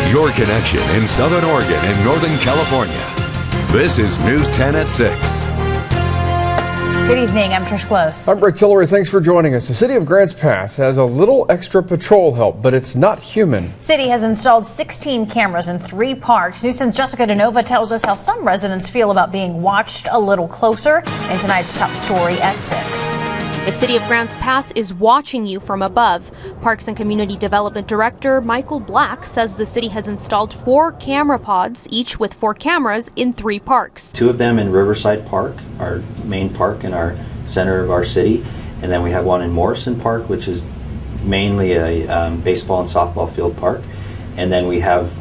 your connection in Southern Oregon and Northern California. This is News 10 at 6. Good evening, I'm Trish Close. I'm Rick Tillery, thanks for joining us. The city of Grants Pass has a little extra patrol help, but it's not human. City has installed 16 cameras in 3 parks. News 10's Jessica DeNova tells us how some residents feel about being watched a little closer in tonight's top story at 6. The city of Grants Pass is watching you from above. Parks and Community Development Director Black says the city has installed 4 camera pods, each with 4 cameras in 3 parks. 2 of them in Riverside Park, our main park in our center of our city, and then we have one in Morrison Park, which is mainly a baseball and softball field park. And then we have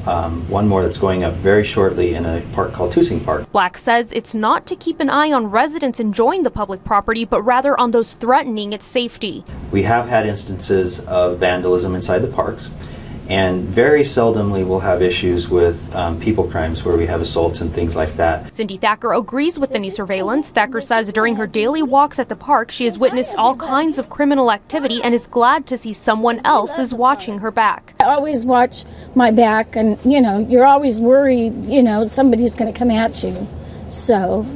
one more that's going up very shortly in a park called Tussing Park. Black says it's not to keep an eye on residents enjoying the public property, but rather on those threatening its safety. We have had instances of vandalism inside the parks, and very seldomly we'll have issues with people crimes where we have assaults and things like that. Cindy Thacker agrees with the new surveillance. Thacker says during her daily walks at the park, she has witnessed all kinds of criminal activity and is glad to see someone else is watching her back. I always watch my back, and you're always worried, somebody's going to come at you. So,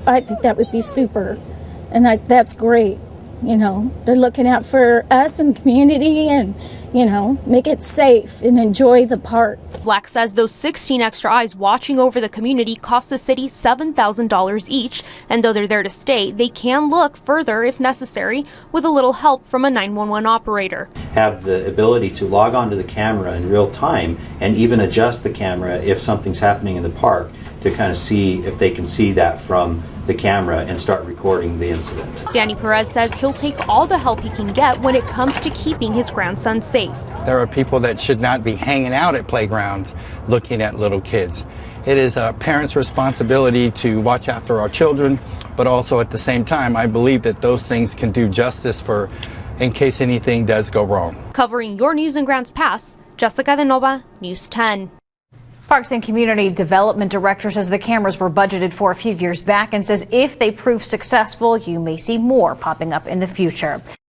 I think that would be super, and that's great. They're looking out for us and community and, make it safe and enjoy the park. Black says those 16 extra eyes watching over the community cost the city $7,000 each, and though they're there to stay, they can look further if necessary with a little help from a 911 operator. Have the ability to log onto the camera in real time and even adjust the camera if something's happening in the park to kind of see if they can see that from the camera and start recording the incident. Danny Perez says he'll take all the help he can get when it comes to keeping his grandson safe. There are people that should not be hanging out at playgrounds looking at little kids. It is a parent's responsibility to watch after our children, but also at the same time, I believe that those things can do justice for in case anything does go wrong. Covering your news in Grants Pass, Jessica DeNova, News 10. Parks and Community Development Director says the cameras were budgeted for a few years back and says if they prove successful, you may see more popping up in the future.